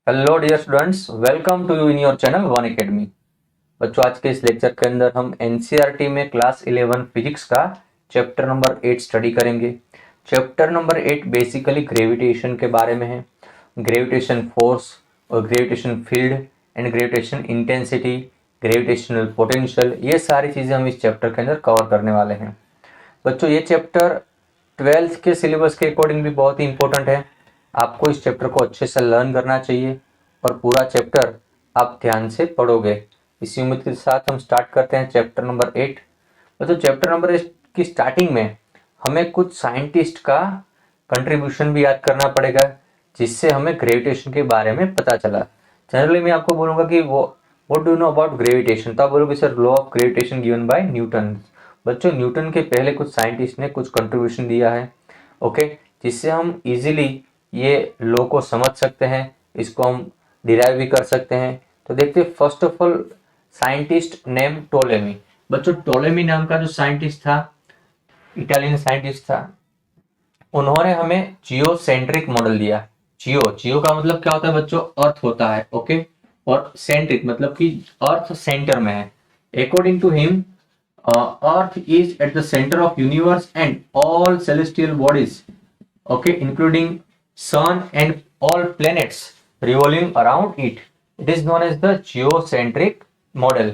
Hello dear students, welcome to you in your channel one academy. बच्चों, आज के इस लेक्चर के अंदर हम एनसीईआरटी में क्लास 11 फिजिक्स का चैप्टर नंबर 8 स्टडी करेंगे। चैप्टर नंबर 8 बेसिकली ग्रेविटेशन के बारे में है। ग्रेविटेशन फोर्स और gravitation field and gravitation intensity, gravitational potential, ये सारी चीज़ें हम इस चैप्टर के अंदर कवर करने वाले हैं। बच्चों, ये चैप्टर 12th के सिलेबस के अकॉर्डिंग भी बहुत ही इंपॉर्टेंट है। आपको इस चैप्टर को अच्छे से लर्न करना चाहिए और पूरा चैप्टर आप ध्यान से पढ़ोगे। इसी उम्मीद के साथ हम स्टार्ट करते हैं चैप्टर नंबर 8। तो चैप्टर नंबर 8 की स्टार्टिंग में हमें कुछ साइंटिस्ट का कंट्रीब्यूशन भी याद करना पड़ेगा, जिससे हमें ग्रेविटेशन के बारे में पता चला। जनरली मैं आपको बोलूँगा कि what do you know about gravitation, तो आप बोलोगे sir law of gravitation given by Newton. बच्चों, न्यूटन के पहले कुछ साइंटिस्ट ने कुछ कंट्रीब्यूशन दिया है, ओके, जिससे हम इजीली ये लॉ को समझ सकते हैं, इसको हम डिराइव भी कर सकते हैं। तो देखते हैं first of all scientist name Ptolemy. बच्चों, टोलेमी नाम का जो साइंटिस्ट था, इटालियन साइंटिस्ट था, उन्होंने हमें जियोसेंट्रिक मॉडल दिया। जियो का मतलब क्या होता है बच्चों? अर्थ होता है, ओके, और सेंट्रिक मतलब कि अर्थ सेंटर में है। According to him, Earth is at the centre of universe and all celestial bodies, okay, including sun and all planets revolving around it. It is known as the geocentric model.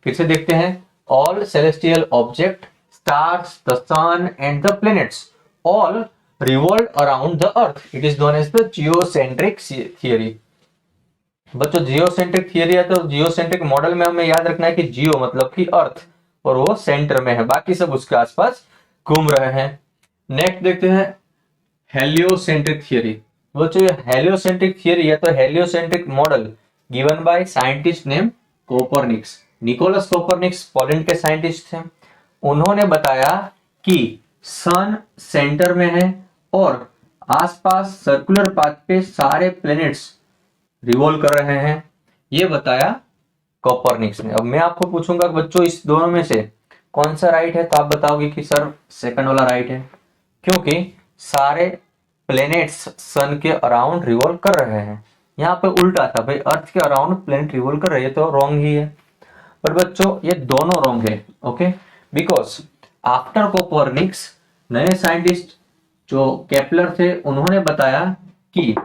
फिर से देखते हैं, all celestial object, stars, the sun and the planets all revolve around the earth. It is known as the geocentric theory. बच्चों, geocentric theory है तो geocentric model में हमें याद रखना है कि जियो मतलब कि अर्थ, और वो सेंटर में है, बाकी सब उसके आसपास घूम रहे हैं। नेक्स्ट देखते हैं हेलियोसेंट्रिक थियरी। बच्चों, ये हेलियोसेंट्रिक थियरी है तो heliocentric model given by scientist name Copernicus. Nicolaus Copernicus Poland के साइंटिस्ट थे। उन्होंने बताया कि सन सेंटर में है और आसपास सर्कुलर पाथ पे सारे प्लैनेट्स रिवॉल्व कर रहे हैं, ये बताया कोपरनिक्स ने। अब मैं आपको पूछूंगा बच्चों, इस दोनों में से कौन सा राइट है, तो आप बताओगे कि सर सेकंड वाला राइट है, क्योंकि सारे प्लैनेट्स सन के अराउंड रिवॉल्व कर रहे हैं। यहाँ पे उल्टा था भाई, अर्थ के अराउंड प्लैनेट रिवॉल्व कर रहे हैं, तो रॉन्ग ही है। पर बच्चों, ये दोनों रॉन्ग है, ओके, बिकॉज आफ्टर कोपरनिक्स नए साइंटिस्ट जो केपलर थे, उन्होंने बताया कि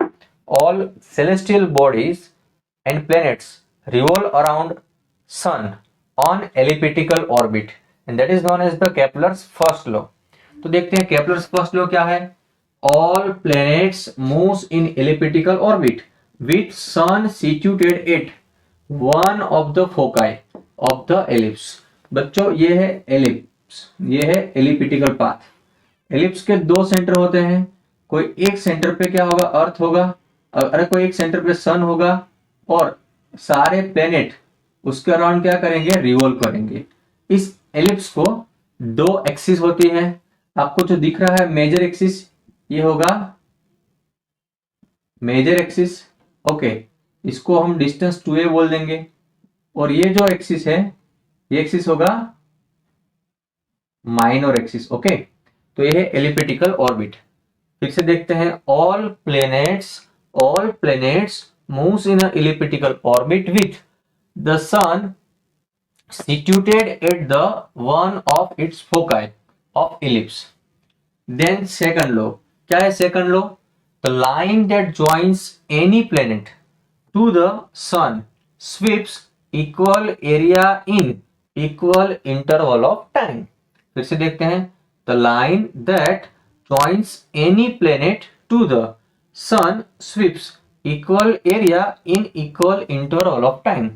all celestial bodies and planets revolve around sun on elliptical orbit, and that is known as the Kepler's first law. तो देखते हैं केपलर्स फर्स्ट लॉ क्या है। All planets moves in elliptical orbit with sun situated at one of the foci of the ellipse. बच्चों, ये है ellipse, ये है एलिप्टिकल पाथ। एलिप्स के दो सेंटर होते हैं, कोई एक सेंटर पे क्या होगा, अर्थ होगा, अरे कोई एक सेंटर पे सन होगा, और सारे प्लैनेट उसके अराउंड क्या करेंगे, रिवॉल्व करेंगे। इस एलिप्स को दो एक्सिस होती है। आपको जो दिख रहा है मेजर एक्सिस, ये होगा मेजर एक्सिस, ओके, इसको हम डिस्टेंस 2a बोल देंगे। और ये जो एक्सिस है, ये एक्सिस होगा माइनर एक्सिस, ओके। तो ये है एलिप्टिकल ऑर्बिट। फिर से देखते हैं, all planets moves in elliptical orbit with the sun situated at the one of its foci of ellipse. Then second law, क्या है second law? The line that joins any planet to the sun sweeps equal area in equal interval of time. फिर से देखते हैं, the line that joins any planet to the sun sweeps equal area in equal interval of time.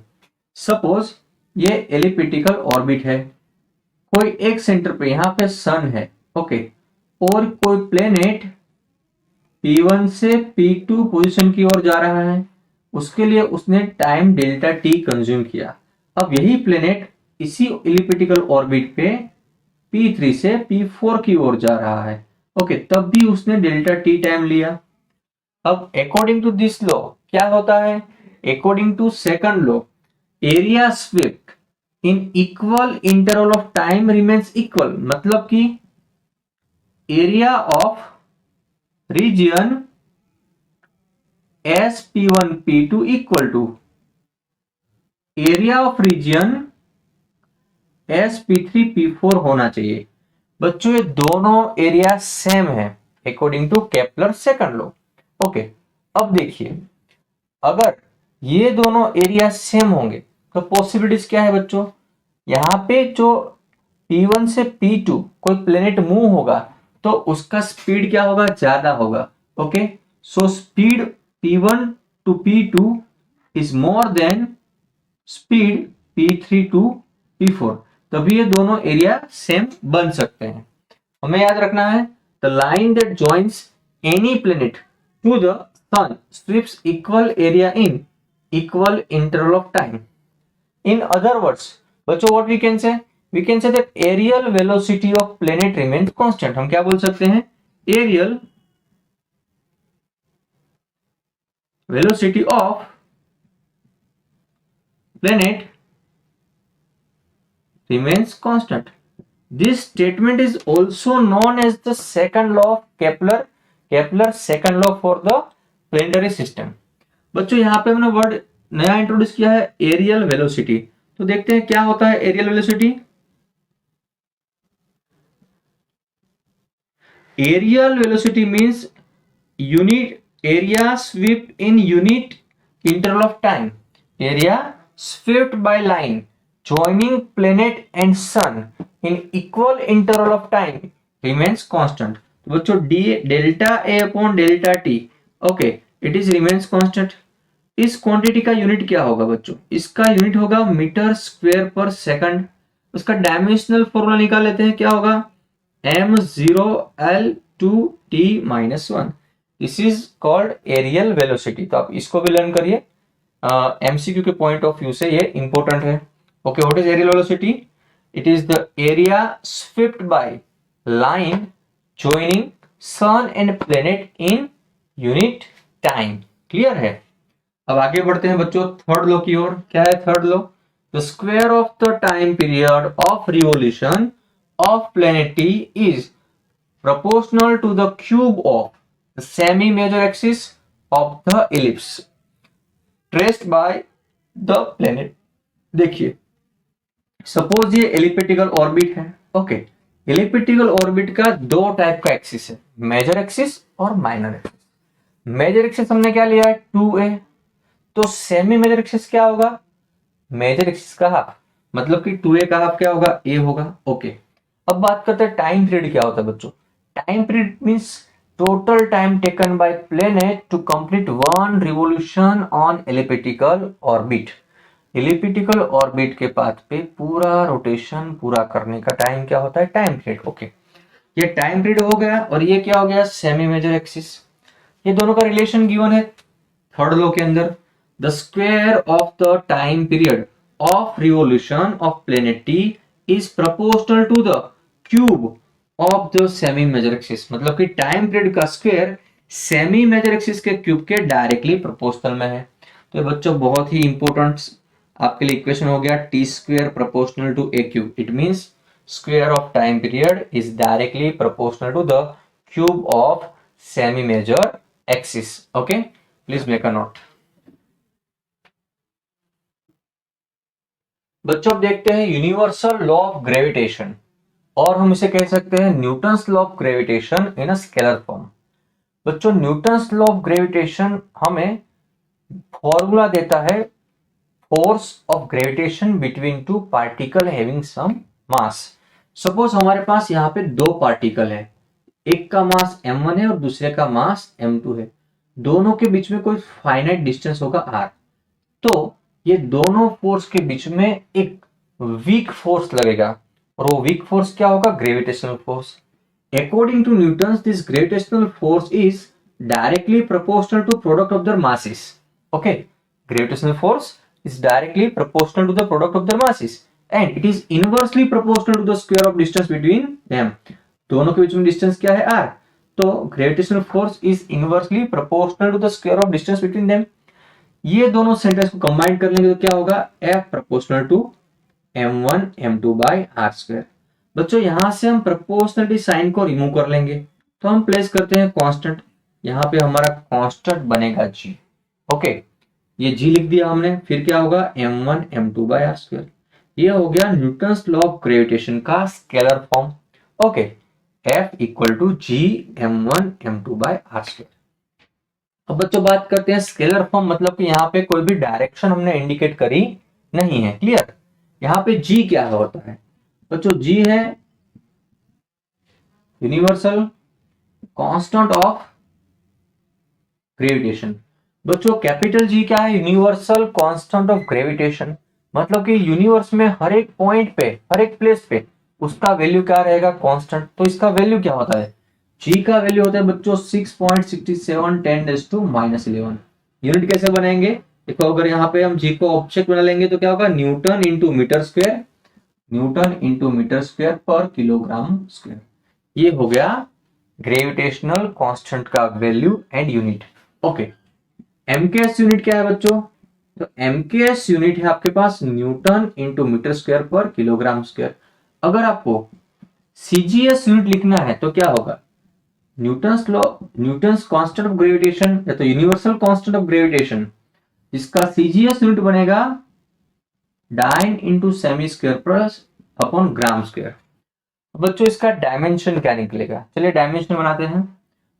Suppose ये elliptical orbit है, कोई एक centre पे यहाँ पे सन है, ओके, और कोई प्लेनेट P1 से P2 पोजीशन की ओर जा रहा है, उसके लिए उसने टाइम डेल्टा टी कंज्यूम किया। अब यही प्लेनेट इसी एलिप्टिकल ऑर्बिट पे P3 से P4 की ओर जा रहा है, ओके, तब भी उसने डेल्टा टी टाइम लिया। अब अकॉर्डिंग टू दिस लॉ क्या होता है, according to second law, area swept in equal interval of time remains equal, मतलब कि area of region S P1 P2 equal to area of region S P3 P4 होना चाहिए। बच्चों ये दोनों एरिया सेम है according to Kepler second law. Okay, अब देखिए अगर ये दोनों एरिया सेम होंगे तो पॉसिबिलिटीज क्या है बच्चों, यहां पे जो P1 से P2 कोई प्लेनेट मूव होगा तो उसका स्पीड क्या होगा, ज्यादा होगा। Okay, so speed P1 to P2 is more than speed P3 to P4, तभी ये दोनों एरिया सेम बन सकते हैं। हमें याद रखना है the line that joins any planet to the sun sweeps equal area in equal interval of time. In other words, बच्चों what we can say? We can say that aerial velocity of planet remains constant. हम क्या बोल सकते हैं, aerial velocity of planet remains constant. This statement is also known as the second law of Kepler. Kepler's second law for the planetary system. बच्चों यहाँ पे हमने word नया इंट्रोड्यूस किया है एरियल वेलोसिटी, तो देखते हैं क्या होता है areal velocity. Areal velocity means unit area sweep in unit interval of time. Area swept by line joining planet and sun in equal interval of time remains constant। तो बच्चों d delta a upon delta t, okay, it is remains constant. इस quantity का unit क्या होगा बच्चों, इसका unit होगा metre square पर सेकंड। उसका डायमेंशनल फॉर्मूला निकाल लेते हैं, क्या होगा m0L2t-1। This is called areal velocity. तो आप इसको भी लर्न करिए, एमसीक्यू के पॉइंट ऑफ व्यू से ये इंपॉर्टेंट है। Okay, what is aerial velocity? It is the area swept by line joining sun and planet in unit time। Clear है? अब आगे बढ़ते हैं बच्चों थर्ड लॉ की ओर। क्या है third law? The square of the time period of revolution of planet T is proportional to the cube of the semi-major axis of the ellipse traced by the planet। देखिए suppose ये elliptical orbit है। Okay, elliptical orbit का दो type का axis है, major axis और minor axis. Major axis हमने क्या लिया है 2a, तो सेमी मेजर एक्सिस क्या होगा, मेजर एक्सिस का हाफ, मतलब कि 2a का हाफ क्या होगा, a होगा। ओके, अब बात करते हैं टाइम पीरियड क्या होता है बच्चों। Time period means total time taken by planet to complete one revolution on elliptical orbit. Elliptical orbit के पाथ पे पूरा रोटेशन पूरा करने का टाइम क्या होता है, टाइम पीरियड। ओके, ये टाइम पीरियड हो गया और ये क्या हो गया, सेमी मेजर एक्सिस। ये दोनों का रिलेशन गिवन है थर्ड लॉ के अंदर। The square of the time period of revolution of planet T is proportional to the cube of the semi major axis. मतलब कि टाइम पीरियड का स्क्वायर सेमी मेजर एक्सिस के cube के directly proportional में है। तो ये बच्चों बहुत ही इंपॉर्टेंट आपके लिए इक्वेशन हो गया T square proportional to A cube. It means square of time period is directly proportional to the cube of semi major axis. Okay, please make a note. बच्चों अब देखते हैं यूनिवर्सल लॉ ऑफ ग्रेविटेशन, और हम इसे कह सकते हैं Newton's law of gravitation in a scalar form. बच्चों न्यूटन्स लॉ ऑफ ग्रेविटेशन हमें फॉर्मूला देता है force of gravitation between two particle having some mass. Suppose हमारे पास यहाँ पे दो पार्टिकल है, एक का मास m1 है और दूसरे का मास m2 है। दोनों के बीच में कोई फाइनाइट डिस्टेंस होगा r, तो ये दोनों फोर्स के बीच में एक वीक फोर्स लगेगा, और वो वीक फोर्स क्या होगा, gravitational force. According to Newton's this gravitational force is directly proportional to product of their masses. Okay, gravitational force is directly proportional to the product of their masses and it is inversely proportional to the square of distance between them। दोनों के बीच में distance क्या है r, तो gravitational force is inversely proportional to the square of distance between them. ये दोनों sentence को combine कर लेंगे तो क्या होगा, f proportional to m1 m2 by r square. बच्चों यहां से हम प्रोपोर्शनलिटी साइन को रिमूव कर लेंगे, तो हम प्लेस करते हैं कांस्टेंट। यहाँ पे हमारा कांस्टेंट बनेगा g। ओके, ये जी लिख दिया हमने, फिर क्या होगा m1 m2 by R square. ये हो गया न्यूटन्स लॉ ऑफ ग्रेविटेशन का scalar form. Okay, F equal to G m1 m2 by R square. अब बच्चों बात करते हैं स्केलर फॉर्म, मतलब कि यहाँ पे कोई भी डायरेक्शन हमने इंडिकेट करी नहीं है। क्लियर? यहाँ पे जी क्या होता है बच्चों? जी है यूनिवर्सल कांस्टेंट ऑफ ग्रेविटेशन। बच्चों कैपिटल जी क्या है? यूनिवर्सल कांस्टेंट ऑफ ग्रेविटेशन, मतलब कि यूनिवर्स में हर एक पॉइंट पे, हर एक प्लेस पे उसका वैल्यू क्या रहेगा? कांस्टेंट। तो इसका वैल्यू क्या होता है? जी का वैल्यू होता है बच्चों 6.67 10⁻11। यूनिट कैसे बनाएंगे? देखो, अगर यहाँ पे हम जी को ऑब्जेक्ट बना लेंगे तो क्या होगा? Newton into metre square, newton into metre square पर किलोग्राम स्क्वायर। ये हो गया ग्रेविटेशनल कांस्टेंट का value and unit. Okay, MKS unit क्या है बच्चों? तो एमकेएस यूनिट है आपके पास न्यूटन इंटू मीटर स्क्वायर पर किलोग्राम स्क्वायर। अगर आपको सीजीएस यूनिट लिखना है तो क्या होगा? Newton's law, Newton's constant of gravitation या तो यूनिवर्सल कांस्टेंट ऑफ ग्रेविटेशन, जिसका सीजीएस यूनिट बनेगा dyne into semi square plus upon gram square. बच्चों इसका डायमेंशन क्या निकलेगा? चलिए डायमेंशन बनाते हैं।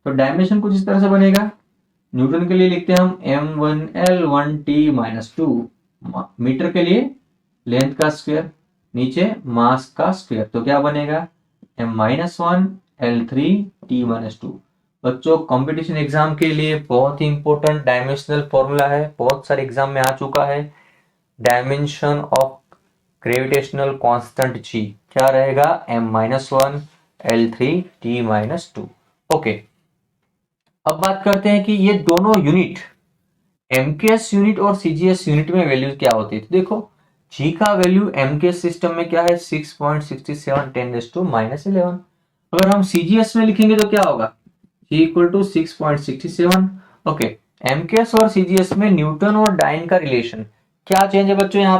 तो डायमेंशन कुछ इस तरह से बनेगा। न्यूटन के लिए लिखते हैं हम m1L1T-2, मीटर के लिए लेंथ का स्क्वायर, नीचे मास का स्क्वायर, तो क्या बनेगा? m-1L3T-2। बच्चों कंपटीशन एग्जाम के लिए बहुत ही इंपॉर्टेंट डायमेंशनल फॉर्मूला है, बहुत सारे एग्जाम में आ चुका है। डायमेंशन ऑफ ग्रेविटेशनल कांस्टेंट जी क्या रहेगा? m-1L3T-2। ओके, अब बात करते हैं कि ये दोनों यूनिट एमकेएस यूनिट और सीजीएस यूनिट में वैल्यू क्या होती है। तो देखो, जी का वैल्यू एमकेएस सिस्टम में क्या है? 6.67 10⁻11। अगर हम सीजीएस में लिखेंगे तो क्या होगा? जी इक्वल टू 6.67। ओके, एमकेएस और सीजीएस में न्यूटन और डाइन का रिलेशन क्या चेंज है बच्चों? यहाँ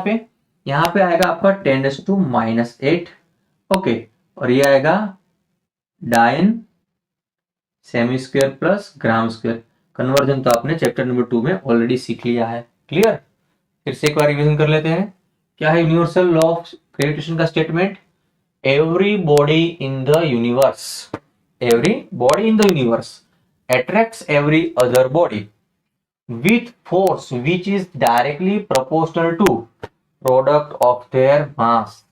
पे आएगा आपका 10⁻8। ओके, और ये आएगा डाइन सेमी स्क्वायर प्लस ग्राम स्क्वायर। कन्वर्जन तो आपने चैप्टर नंबर 2 में ऑलरेडी सीख लिया है। क्लियर? फिर से एक बार रिवीजन कर लेते हैं। क्या है यूनिवर्सल लॉ ऑफ ग्रेविटेशन का statement? Every body in the universe, every body in the universe attracts every other body with force which is directly proportional to product of their mass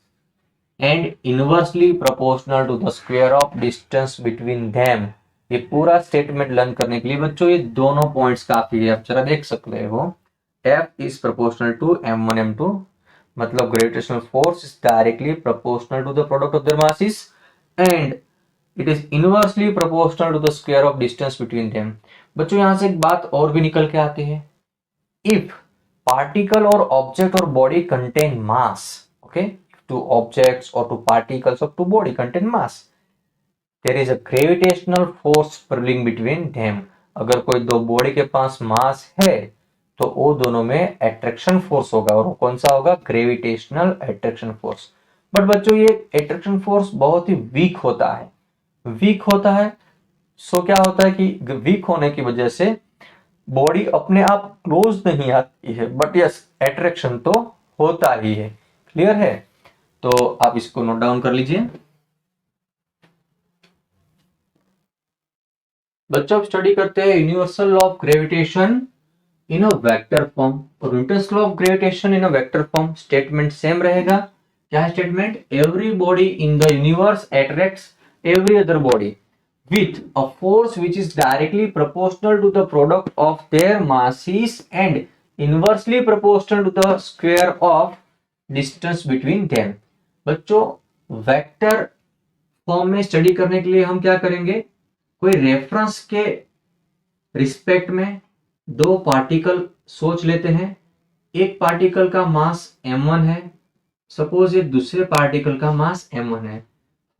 and inversely proportional to the square of distance between them। ये पूरा statement learn करने के लिए बच्चों ये दोनों points काफी है। आप जरा देख सकते हो, F is proportional to m1 m2, मतलब gravitational force is directly proportional to the product of their masses and it is inversely proportional to the square of distance between them. बच्चों यहां से एक बात और भी निकल के आती है, इफ पार्टिकल और ऑब्जेक्ट और body contain mass, okay, to objects or to particles or to body contain mass, there is a gravitational force prevailing between them। अगर कोई दो बॉडी के पास मास है तो वो दोनों में अट्रैक्शन फोर्स होगा, और कौन सा होगा? Gravitational attraction force. बट बच्चों ये अट्रैक्शन फोर्स बहुत ही वीक होता है, वीक होता है। सो क्या होता है कि वीक होने की वजह से बॉडी अपने आप क्लोज नहीं आती है, बट यस अट्रैक्शन तो होता ही है। क्लियर है? तो आप इसको नोट डाउन कर लीजिए। बच्चों अब स्टडी करते हैं universal law of gravitation in a vector form और Newton's law of gravitation in a vector form. Statement same रहेगा। क्या है statement? Every body in the universe attracts every other body with a force which is directly proportional to the product of their masses and inversely proportional to the square of distance between them। बच्चों vector form में study करने के लिए हम क्या करेंगे? कोई reference के रिस्पेक्ट में दो पार्टिकल सोच लेते हैं। एक पार्टिकल का मास m1 है, सपोज ये दूसरे पार्टिकल का मास m1 है।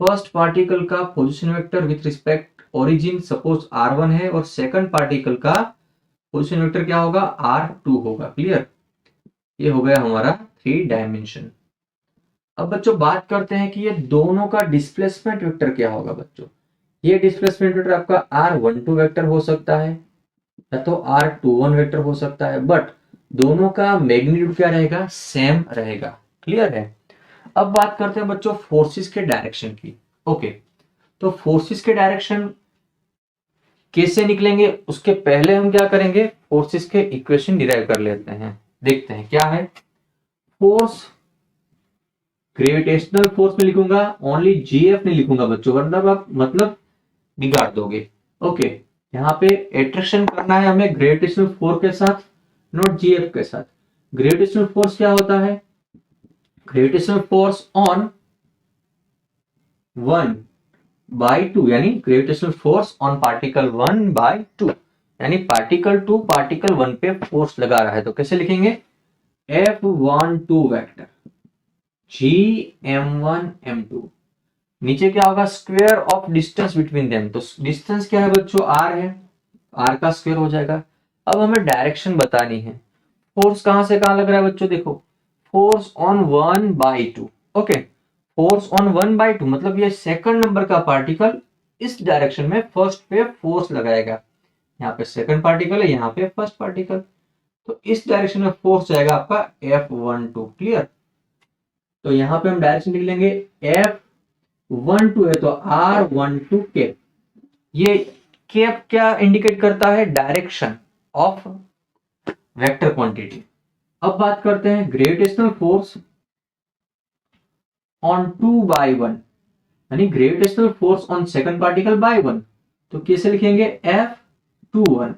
फर्स्ट पार्टिकल का position vector with respect origin suppose r1 है और सेकंड पार्टिकल का पोजीशन वेक्टर क्या होगा? r2 होगा। क्लियर? ये हो गया हमारा 3 डायमेंशन। अब बच्चों बात करते हैं कि ये दोनों का डिस्प्लेसमेंट वेक्टर क्या होगा। बच्चों ये डिस्प्लेसमेंट वेक्टर आपका r12 वेक्टर हो सकता है या तो R21 वेक्टर हो सकता है, बट दोनों का मैग्नीट्यूड क्या रहेगा, सेम रहेगा। क्लियर है। अब बात करते हैं बच्चों फोर्सेस के डायरेक्शन की। ओके, तो फोर्सेस के डायरेक्शन कैसे निकलेंगे उसके पहले हम क्या करेंगे, फोर्सेस के इक्वेशन डिराइव कर लेते हैं। देखते हैं क्या है। फोर्स, ग्रेविटेशनल फोर्स में लिखूंगा, ओनली जीएफ नहीं लिखूंगा बच्चों, वरना आप मतलब बिगाड़ दोगे। ओके, यहाँ पे एट्रैक्शन करना है हमें ग्रेविटेशनल फोर्स के साथ, नॉट जीएफ के साथ। ग्रेविटेशनल फोर्स क्या होता है, ग्रेविटेशनल फोर्स ऑन 1/2, यानी ग्रेविटेशनल फोर्स ऑन पार्टिकल 1/2, यानी पार्टिकल 2 पार्टिकल 1 पे फोर्स लगा रहा है। तो कैसे लिखेंगे, F12 वेक्टर Gm1m2, नीचे क्या होगा, square of distance between them. तो डिस्टेंस क्या है बच्चों, r है, r का स्क्वायर हो जाएगा। अब हमें डायरेक्शन बतानी है। फोर्स कहां से कहां लग रहा है बच्चों, देखो force on 1/2। Okay, force on 1/2 मतलब ये सेकंड नंबर का पार्टिकल इस डायरेक्शन में फर्स्ट पे फोर्स लगाएगा। यहाँ पे सेकंड पार्टिकल है, यहाँ पे फर्स्ट पार्टिकल, तो इस डायरेक्शन में फोर्स जाएगा आपका F12। क्लियर। तो यहाँ पे हम डायरेक्शन लिख लेंगे, F12 है तो R12 कैप। ये कैप क्या इंडिकेट करता है, डायरेक्शन ऑफ वेक्टर क्वांटिटी। अब बात करते हैं ग्रेविटेशनल फोर्स ऑन 2/1, यानी gravitational force on second particle by 1। तो कैसे लिखेंगे, F21,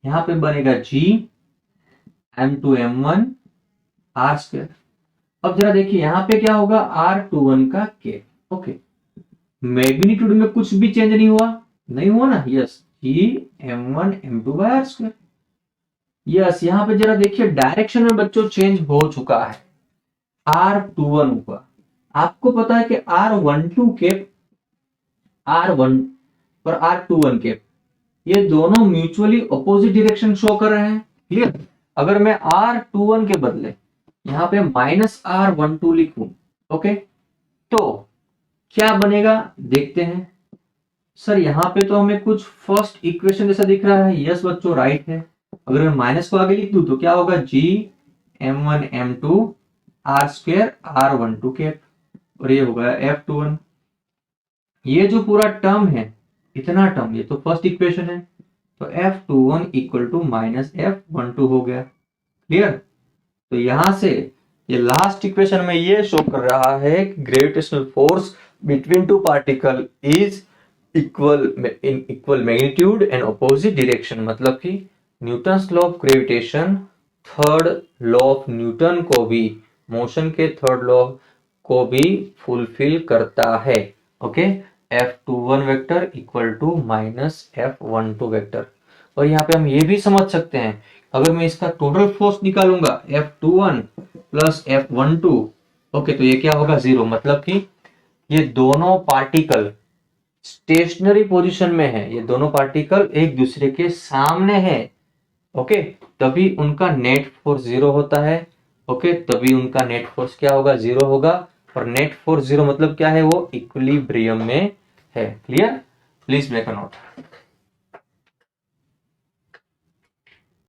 यहां पे बनेगा Gm2m1 r²। अब जरा देखिए यहाँ पे क्या होगा, R21 का कैप। ओके, मैग्नीट्यूड में कुछ भी चेंज नहीं हुआ, नहीं हुआ ना, यस, Gm1m2/r²। यस, यहाँ पे जरा देखिए डायरेक्शन में बच्चों चेंज हो चुका है, R21 हुआ। आपको पता है कि R12 कैप R1 और R21 कैप ये दोनों म्यूचुअली अपोजिट डायरेक्शन शो कर रहे हैं। क्लियर। अगर मैं R21 के बदले यहाँ पे -R12 लिखूं, ओके, तो क्या बनेगा देखते हैं। सर यहाँ पे तो हमें कुछ फर्स्ट इक्वेशन जैसा दिख रहा है, यस बच्चों राइट है। अगर मैं माइनस को आगे लिख दूं तो क्या होगा, Gm1m2 r² R12 कैप, और ये होगा F21। ये जो पूरा टर्म है, इतना टर्म, ये तो फर्स्ट इक्वेशन है, तो F21 इक्वल टू -F12 हो गया। क्लियर। तो यहां से ये लास्ट इक्वेशन में ये शो कर रहा है कि gravitational force between two particle is equal in equal magnitude and opposite direction, मतलब कि Newton's law of gravitation, third law of Newton को भी, मोशन के थर्ड लॉ को भी फुलफिल करता है। Okay, F21 vector equal to -F12 vector. और यहाँ पे हम ये भी समझ सकते हैं, अगर मैं इसका टोटल फोर्स निकालूंगा F21 प्लस F12, ओके, तो ये क्या होगा, 0, मतलब कि ये दोनों पार्टिकल स्टेशनरी पोजीशन में है, ये दोनों पार्टिकल एक दूसरे के सामने है। ओके, तभी उनका नेट फोर्स 0 होता है। ओके, तभी उनका नेट फोर्स क्या होगा, 0 होगा। और नेट फोर्स 0 मतलब क्या है, वो इक्विलिब्रियम में है। Clear. Please make a note.